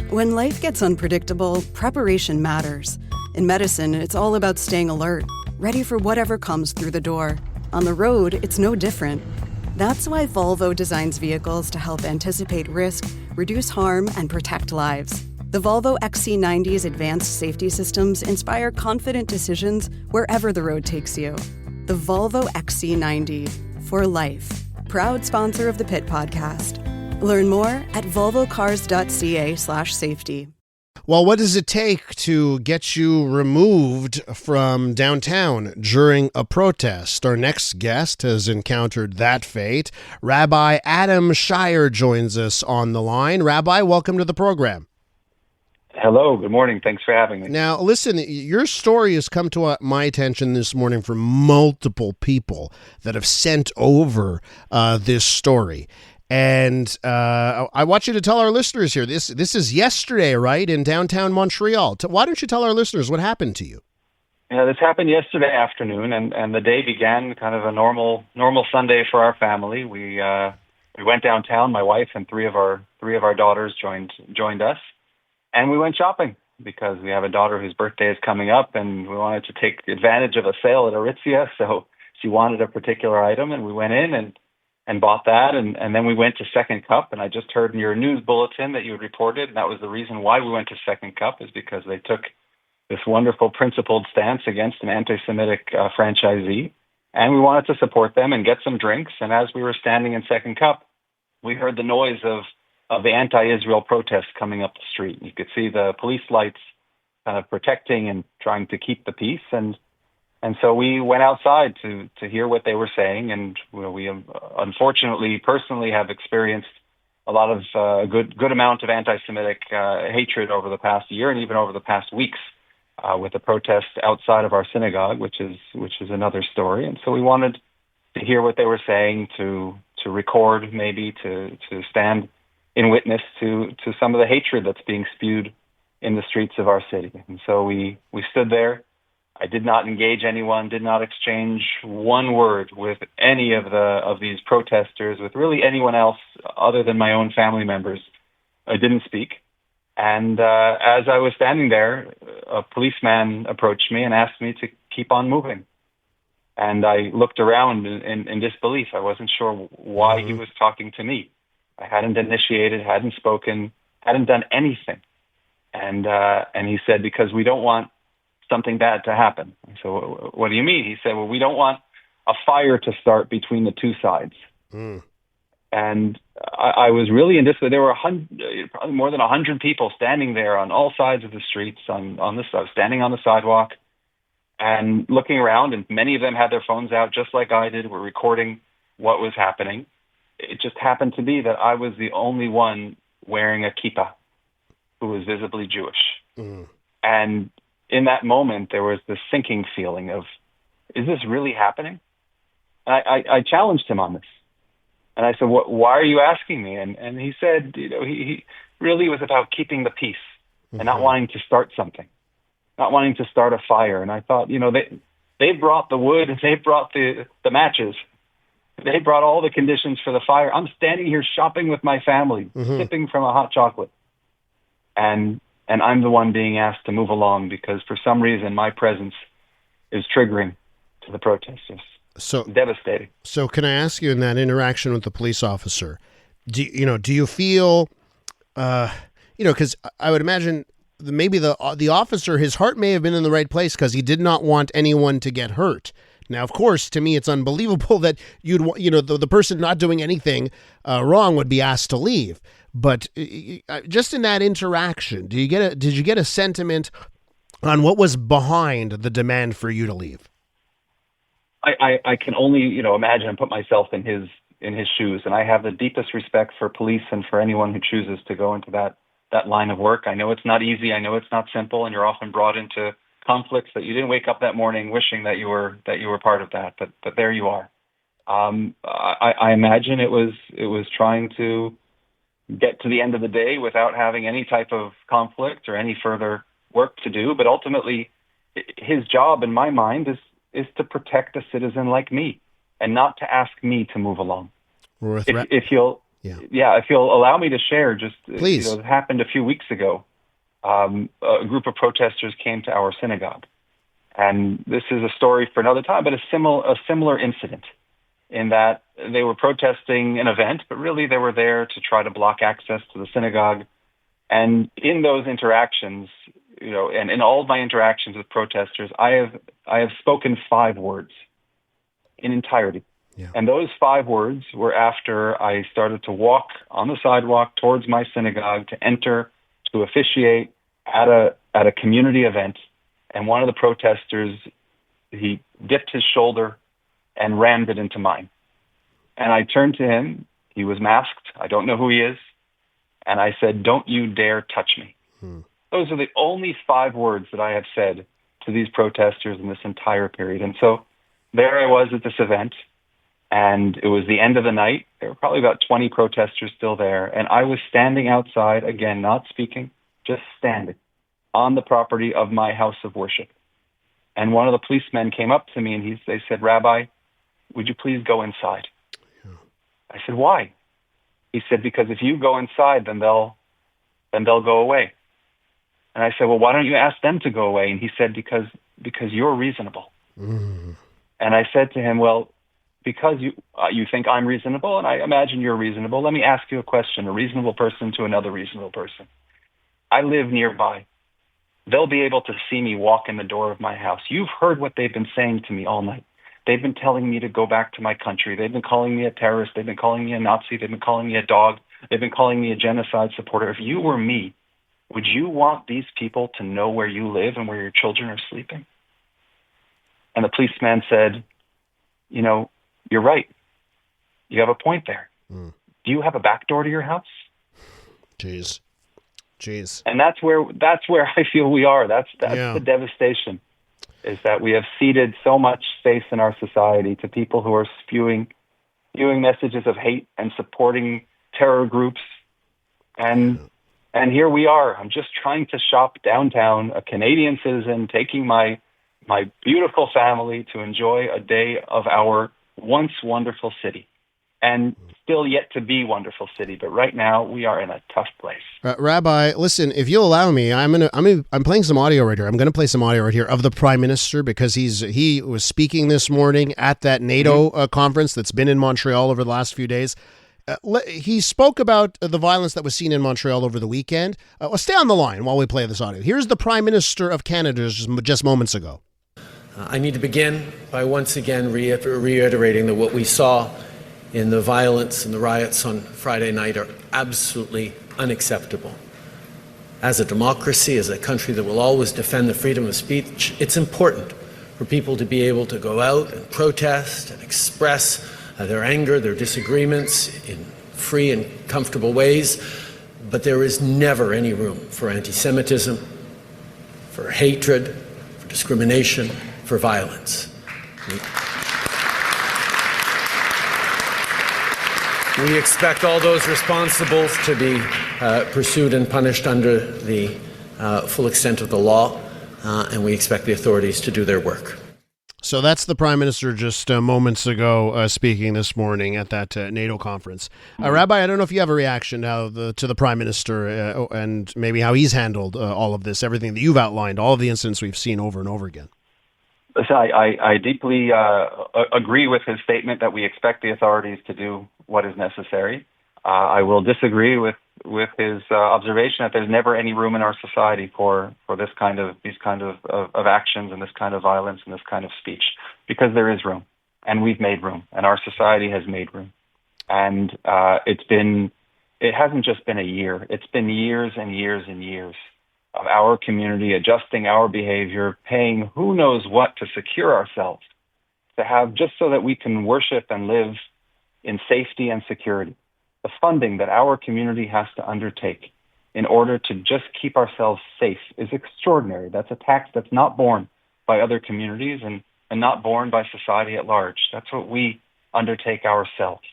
When life gets unpredictable, preparation matters. In medicine, it's all about staying alert, ready for whatever comes through the door. On the road, it's no different. That's why Volvo designs vehicles to help anticipate risk, reduce harm, and protect lives. The Volvo XC90's advanced safety systems inspire confident decisions wherever the road takes you. The Volvo XC90, for life. Proud sponsor of the Pit Podcast. Learn more at volvocars.ca/safety. Well, what does it take to get you removed from downtown during a protest? Our next guest has encountered that fate. Rabbi Adam Scheier joins us on the line. Rabbi, welcome to the program. Hello, good morning. Thanks for having me. Now, listen, your story has come to my attention this morning from multiple people that have sent over this story. And I want you to tell our listeners here, this is yesterday, right, in downtown Montreal. Why don't you tell our listeners what happened to you? Yeah, this happened yesterday afternoon, and the day began kind of a normal Sunday for our family. We went downtown. My wife and three of our daughters joined us, and we went shopping because we have a daughter whose birthday is coming up, and we wanted to take advantage of a sale at Aritzia. So she wanted a particular item, and we went in and bought that, and then we went to Second Cup, and I just heard in your news bulletin that you had reported, and that was the reason why we went to Second Cup, is because they took this wonderful principled stance against an anti-Semitic franchisee, and we wanted to support them and get some drinks, and as we were standing in Second Cup, we heard the noise of the anti-Israel protests coming up the street. You could see the police lights kind of protecting and trying to keep the peace, and so we went outside to hear what they were saying, and we unfortunately personally have experienced a lot of good amount of anti-Semitic hatred over the past year and even over the past weeks with the protests outside of our synagogue, which is another story. And so we wanted to hear what they were saying, to record, maybe to stand in witness to some of the hatred that's being spewed in the streets of our city. And so we stood there. I did not engage anyone, did not exchange one word with any of these protesters, with really anyone else other than my own family members. I didn't speak. And as I was standing there, a policeman approached me and asked me to keep on moving. And I looked around in disbelief. I wasn't sure why he was talking to me. I hadn't initiated, hadn't spoken, hadn't done anything. And he said, because we don't want something bad to happen. So what do you mean? He said, well, we don't want a fire to start between the two sides. And I was really in disbelief. There were probably more than 100 people standing there on all sides of the streets. I was standing on the sidewalk and looking around, and many of them had their phones out just like I did. Were recording what was happening. It just happened to be that I was the only one wearing a kippah who was visibly Jewish. And in that moment, there was this sinking feeling of, is this really happening? I challenged him on this. And I said, why are you asking me? And he said, he really was about keeping the peace and not wanting to start something, not wanting to start a fire. And I thought, they brought the wood, they brought the matches, they brought all the conditions for the fire. I'm standing here shopping with my family, sipping from a hot chocolate. And I'm the one being asked to move along because for some reason my presence is triggering to the protesters. So devastating. So can I ask you, in that interaction with the police officer, do you feel, because I would imagine maybe the officer, his heart may have been in the right place because he did not want anyone to get hurt. Now, of course, to me, it's unbelievable that the person not doing anything wrong would be asked to leave. But just in that interaction, did you get a sentiment on what was behind the demand for you to leave? I can only imagine and put myself in his shoes, and I have the deepest respect for police and for anyone who chooses to go into that line of work. I know it's not easy. I know it's not simple, and you're often brought into conflicts that you didn't wake up that morning wishing that you were part of that. But there you are. I imagine it was trying to get to the end of the day without having any type of conflict or any further work to do. But ultimately, his job, in my mind, is to protect a citizen like me and not to ask me to move along. If Yeah, if you'll allow me to share, just Please. it happened a few weeks ago. A group of protesters came to our synagogue, and this is a story for another time, but a similar incident in that they were protesting an event, but really they were there to try to block access to the synagogue. And in those interactions, and in all of my interactions with protesters, I have spoken 5 words in entirety. Yeah. And those 5 words were after I started to walk on the sidewalk towards my synagogue to enter to officiate at a community event. And one of the protesters, he dipped his shoulder and rammed it into mine. And I turned to him. He was masked. I don't know who he is. And I said, "Don't you dare touch me." Those are the only 5 words that I have said to these protesters in this entire period. And so there I was at this event, and it was the end of the night. There were probably about 20 protesters still there. And I was standing outside, again, not speaking, just standing on the property of my house of worship. And one of the policemen came up to me and they said, "Rabbi, would you please go inside?" I said, "Why?" He said, "Because if you go inside, then they'll go away." And I said, "Well, why don't you ask them to go away?" And he said, because you're reasonable. And I said to him, "Well, because you think I'm reasonable, and I imagine you're reasonable, let me ask you a question, a reasonable person to another reasonable person. I live nearby. They'll be able to see me walk in the door of my house. You've heard what they've been saying to me all night. They've been telling me to go back to my country. They've been calling me a terrorist. They've been calling me a Nazi. They've been calling me a dog. They've been calling me a genocide supporter. If you were me, would you want these people to know where you live and where your children are sleeping?" And the policeman said, "You're right. You have a point there. Do you have a back door to your house?" Jeez. And that's where I feel we are. That's the devastation, is that we have ceded so much space in our society to people who are spewing messages of hate and supporting terror groups. And here we are. I'm just trying to shop downtown, a Canadian citizen, taking my beautiful family to enjoy a day of our once wonderful city, and still yet to be wonderful city. But right now we are in a tough place. Rabbi, listen, if you'll allow me, I'm playing some audio right here. I'm going to play some audio right here of the Prime Minister, because he was speaking this morning at that NATO conference that's been in Montreal over the last few days. He spoke about the violence that was seen in Montreal over the weekend. Stay on the line while we play this audio. Here's the Prime Minister of Canada just moments ago. I need to begin by once again reiterating that what we saw in the violence and the riots on Friday night are absolutely unacceptable. As a democracy, as a country that will always defend the freedom of speech, it's important for people to be able to go out and protest and express their anger, their disagreements in free and comfortable ways. But there is never any room for anti-Semitism, for hatred, for discrimination, for violence. We expect all those responsible to be pursued and punished under the full extent of the law, and we expect the authorities to do their work. So that's the Prime Minister just moments ago speaking this morning at that NATO conference. Rabbi, I don't know if you have a reaction now to the Prime Minister and maybe how he's handled all of this, everything that you've outlined, all of the incidents we've seen over and over again. Listen, I deeply agree with his statement that we expect the authorities to do what is necessary. I will disagree with his observation that there's never any room in our society for these kind of actions and this kind of violence and this kind of speech, because there is room, and we've made room, and our society has made room. And it hasn't just been a year; it's been years and years and years of our community adjusting our behavior, paying who knows what to secure ourselves, to have just so that we can worship and live in safety and security. The funding that our community has to undertake in order to just keep ourselves safe is extraordinary. That's a tax that's not borne by other communities and not borne by society at large. That's what we undertake ourselves.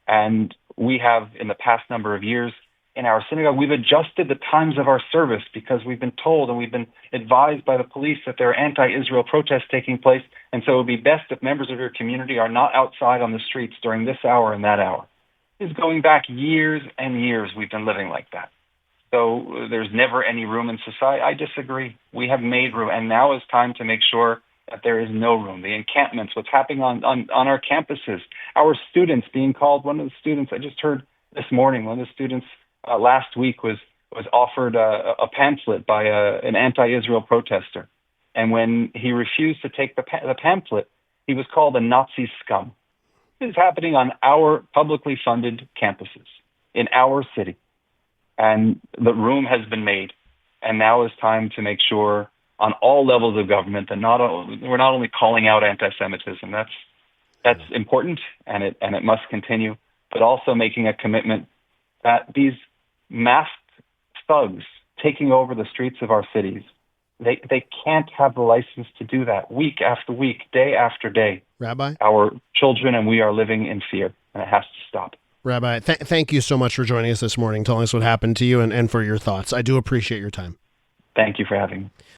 And we have, in the past number of years, in our synagogue, we've adjusted the times of our service because we've been told and we've been advised by the police that there are anti-Israel protests taking place. And so it would be best if members of your community are not outside on the streets during this hour and that hour. is going back years and years. We've been living like that. So there's never any room in society. I disagree. We have made room, and now is time to make sure that there is no room. The encampments, what's happening on our campuses, our students being called. One of the students I just heard this morning, one of the students last week was offered a pamphlet by an anti-Israel protester. And when he refused to take the pamphlet, he was called a Nazi scum. This is happening on our publicly funded campuses in our city. And the room has been made. And now is time to make sure on all levels of government that we're not only calling out anti-Semitism, that's important, and it must continue, but also making a commitment that these masked thugs taking over the streets of our cities, they can't have the license to do that week after week, day after day. Rabbi? Our children and we are living in fear, and it has to stop. Rabbi, thank you so much for joining us this morning, telling us what happened to you and for your thoughts. I do appreciate your time. Thank you for having me.